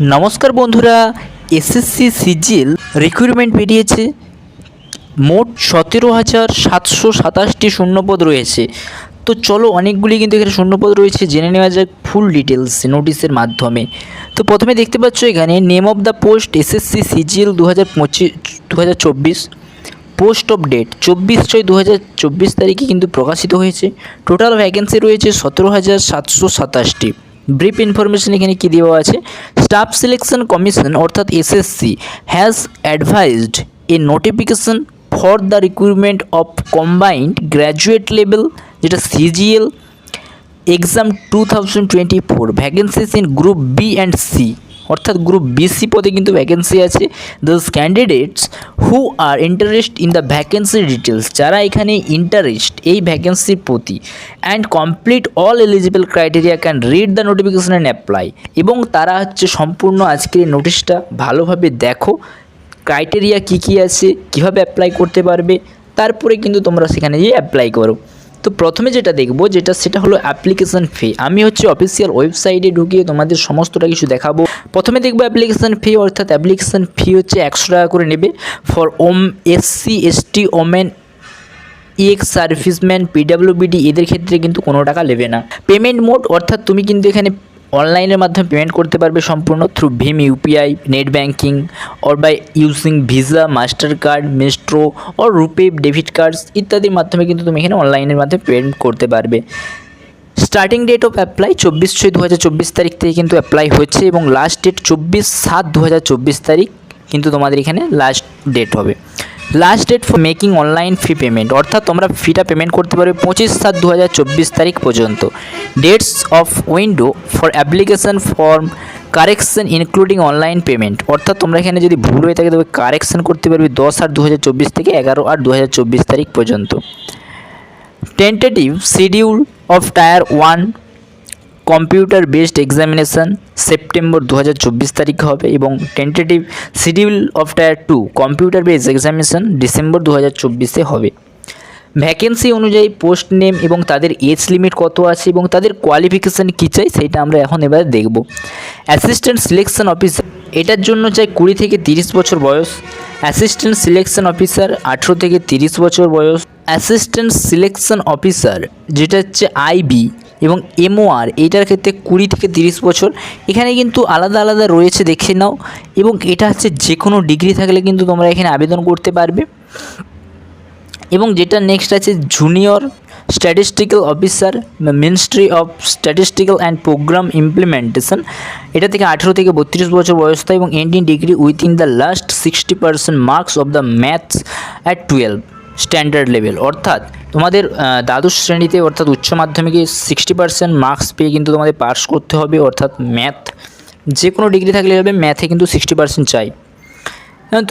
নমস্কার বন্ধুরা, SSC CGL recruitment বেরিয়েছে। মোট 17,727টি শূন্যপদ রয়েছে। তো চলো, অনেকগুলি কিন্তু এখানে শূন্যপদ রয়েছে, জেনে নেওয়া যাক ফুল ডিটেলস নোটিশের মাধ্যমে। তো প্রথমে দেখতে পাচ্ছ এখানে name of the post SSC CGL 2024, post of date 24/6/2024 তারিখে কিন্তু প্রকাশিত হয়েছে। টোটাল ভ্যাকেন্সি রয়েছে 17,727টি। ব্রিফ ইনফরমেশন এখানে কী দেওয়া আছে, স্টাফ সিলেকশন কমিশন অর্থাৎ SSC has advised a notification for the recruitment of combined graduate level যেটা CGL exam 2024 vacancies in group B and C, অর্থাৎ গ্রুপ বিসি পদে কিন্তু ভ্যাকেন্সি আছে। Those candidates who are interest in the vacancy details, যারা এখানে interest এই ভ্যাকেন্সির প্রতি, and complete all eligible criteria can read the notification and apply, এবং তারা হচ্ছে সম্পূর্ণ আজকের নোটিশটা ভালোভাবে দেখো, ক্রাইটেরিয়া কী কী আছে, কীভাবে অ্যাপ্লাই করতে পারবে, তারপরে কিন্তু তোমরা সেখানে গিয়ে অ্যাপ্লাই করো। তো প্রথমে যেটা দেখবো সেটা হলো অ্যাপ্লিকেশন ফি। আমি হচ্ছে অফিসিয়াল ওয়েবসাইটে ঢুকিয়ে তোমাদের সমস্তটা কিছু দেখাবো। প্রথমে দেখবো অ্যাপ্লিকেশন ফি, অর্থাৎ অ্যাপ্লিকেশন ফি হচ্ছে 100 টাকা করে নেবে for SC ST women ex serviceman PWBD, এদের ক্ষেত্রে কিন্তু কোনো টাকা নেবে না। পেমেন্ট মোড, অর্থাৎ তুমি কিন্তু এখানে অনলাইনের মাধ্যমে পেমেন্ট করতে পারবে সম্পূর্ণ থ্রু ভীম UPI, net banking, or by using Visa, Mastercard, Maestro or RuPay debit cards ইত্যাদির মাধ্যমে কিন্তু তুমি এখানে অনলাইনের মাধ্যমে পেমেন্ট করতে পারবে। স্টার্টিং ডেট অফ অ্যাপ্লাই 24/6/2024 তারিখ থেকে কিন্তু অ্যাপ্লাই হচ্ছে, এবং লাস্ট ডেট 24/7/2024 তারিখ কিন্তু তোমাদের এখানে লাস্ট ডেট হবে। Last date for making online fee payment, অর্থাৎ তোমরা ফিটা পেমেন্ট করতে পারবে 25/7/2024 তারিখ পর্যন্ত। Dates of window for application form correction including online payment, অর্থাৎ তোমরা এখানে যদি ভুল হয়ে থাকে তবে কারেকশন করতে পারবে 10/8/2024 থেকে 11/8/2024 তারিখ পর্যন্ত। Tentative schedule of tyre 1 computer based examination September 2024 তারিখে হবে, এবং tentative schedule of tyre 2 computer based examination December 2024 হবে। ভ্যাকেন্সি অনুযায়ী পোস্ট নেম এবং তাদের এজ লিমিট কত আছে এবং তাদের কোয়ালিফিকেশান কী চাই সেটা আমরা এবার দেখব। অ্যাসিস্ট্যান্ট সিলেকশন অফিসার, এটার জন্য চাই 20 থেকে 30 বছর বয়স। অ্যাসিস্ট্যান্ট সিলেকশন অফিসার 18 থেকে 30 বছর বয়স। অ্যাসিস্ট্যান্ট সিলেকশন অফিসার যেটা হচ্ছে আইবি এবং এমওআর, এইটার ক্ষেত্রে 20 থেকে 30 বছর। এখানে কিন্তু আলাদা আলাদা রয়েছে, দেখে নাও, এবং এটা হচ্ছে যে কোনো ডিগ্রি থাকলে কিন্তু তোমরা এখানে আবেদন করতে পারবে। এবং যেটা নেক্সট আছে junior statistical officer ministry of statistical and programme implementation, এটা থেকে 18 থেকে 32 বছর বয়স থাকে, এবং ending degree within the last 60% marks of the maths at 12 standard level, অর্থাৎ তোমাদের দ্বাদশ শ্রেণীতে অর্থাৎ উচ্চ মাধ্যমিকে 60% মার্কস পেয়ে কিন্তু তোমাদের পাস করতে হবে, অর্থাৎ ম্যাথ যে কোনো ডিগ্রি থাকলে হবে, ম্যাথে কিন্তু 60% চাই।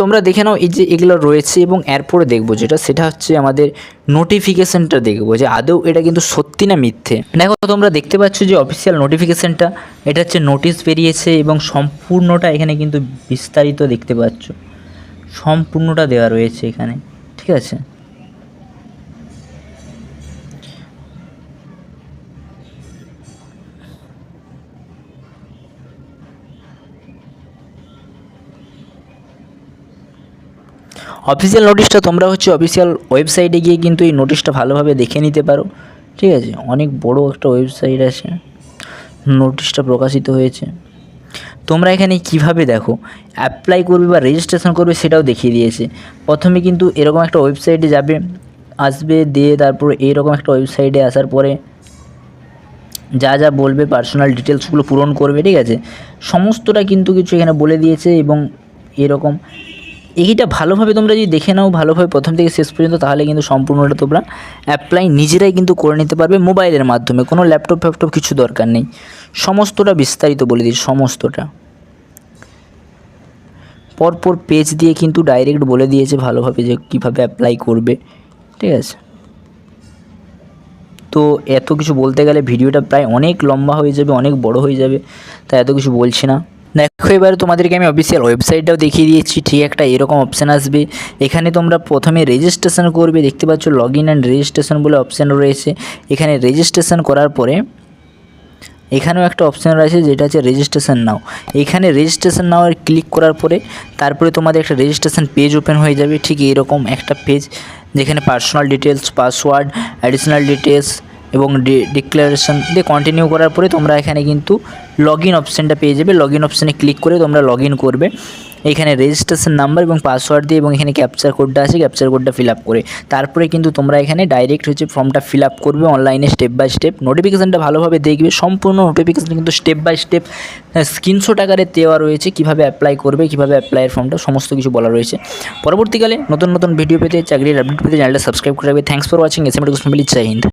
তোমরা দেখে নাও এই যে এগুলো রয়েছে, এবং এরপরে দেখবো সেটা হচ্ছে আমাদের নোটিফিকেশানটা দেখবো যে আদৌ এটা কিন্তু সত্যি না মিথ্যে। দেখো, তোমরা দেখতে পাচ্ছ যে অফিসিয়াল নোটিফিকেশানটা, এটা হচ্ছে নোটিশ বেরিয়েছে, এবং সম্পূর্ণটা এখানে কিন্তু বিস্তারিত দেখতে পাচ্ছ, সম্পূর্ণটা দেওয়া রয়েছে এখানে, ঠিক আছে। অফিসিয়াল নোটিশটা তোমরা হচ্ছে অফিসিয়াল ওয়েবসাইটে গিয়ে কিন্তু এই নোটিশটা ভালোভাবে দেখে নিতে পারো, ঠিক আছে। অনেক বড় একটা ওয়েবসাইট আছে, নোটিশটা প্রকাশিত হয়েছে। তোমরা এখানে কিভাবে দেখো অ্যাপ্লাই করবে বা রেজিস্ট্রেশন করবে সেটাও দেখিয়ে দিয়েছে। প্রথমে কিন্তু এরকম একটা ওয়েবসাইটে আসবে, দিয়ে তারপর এইরকম একটা ওয়েবসাইটে আসার পরে যা যা বলবে পার্সোনাল ডিটেলসগুলো পূরণ করবে, ঠিক আছে। সমস্তটা কিন্তু কিছু এখানে বলে দিয়েছে, এবং এরকম এইটা ভালোভাবে তোমরা যদি দেখে নাও ভালোভাবে প্রথম থেকে শেষ পর্যন্ত, তাহলে কিন্তু সম্পূর্ণটা তোমরা অ্যাপ্লাই নিজেরাই কিন্তু করে নিতে পারবে মোবাইলের মাধ্যমে, কোনো ল্যাপটপ ফ্যাপটপ কিছু দরকার নেই। সমস্তটা বিস্তারিত বলে দিয়েছে, সমস্তটা পরপর পেজ দিয়ে কিন্তু ডাইরেক্ট বলে দিয়েছে ভালোভাবে যে কীভাবে অ্যাপ্লাই করবে, ঠিক আছে। তো এত কিছু বলতে গেলে ভিডিওটা প্রায় অনেক লম্বা হয়ে যাবে, অনেক বড় হয়ে যাবে, তাই এত কিছু বলছি না। দেখো, এবারে তোমাদেরকে আমি অফিসিয়াল ওয়েবসাইটটাও দেখিয়ে দিয়েছি। ঠিক একটা এরকম অপশান আসবে, এখানে তোমরা প্রথমে রেজিস্ট্রেশন করবে, দেখতে পাচ্ছ লগ ইন অ্যান্ড রেজিস্ট্রেশন বলে অপশান রয়েছে। এখানে রেজিস্ট্রেশন করার পরে এখানেও একটা অপশান রয়েছে যেটা হচ্ছে রেজিস্ট্রেশন নাও। এখানে রেজিস্ট্রেশন নাও এর ক্লিক করার পরে তারপরে তোমাদের একটা রেজিস্ট্রেশন পেজ ওপেন হয়ে যাবে, ঠিক এরকম একটা পেজ যেখানে personal details, password, additional details এবং ডিক্লারেশন দিয়ে কন্টিনিউ করার পরে তোমরা এখানে কিন্তু লগ ইন অপশানটা পেয়ে যাবে। লগ ইন অপশানে ক্লিক করে তোমরা লগ ইন করবে এখানে রেজিস্ট্রেশন নাম্বার এবং পাসওয়ার্ড দিয়ে, এবং এখানে ক্যাপচার কোডটা আছে, ক্যাপচার কোডটা ফিল আপ করে তারপরে কিন্তু তোমরা এখানে ডাইরেক্ট হচ্ছে ফর্মটা ফিল আপ করবে অনলাইনে স্টেপ বাই স্টেপ। নোটিফিকেশানটা ভালোভাবে দেখবে, সম্পূর্ণ নোটিফিকেশান কিন্তু স্টেপ বাই স্টেপ স্ক্রিনশট আকারে দেওয়া রয়েছে, কীভাবে অ্যাপ্লাই করবে, কীভাবে অ্যাপ্লাইয়ের ফর্মটা সমস্ত কিছু বলা রয়েছে। পরবর্তীকালে নতুন নতুন ভিডিও পেতে, চাকরির আপডেট পেতে চ্যানেলটা সাবস্ক্রাইব করে রাখবে। Thanks for watching. SMT question. জয় হিন্দ।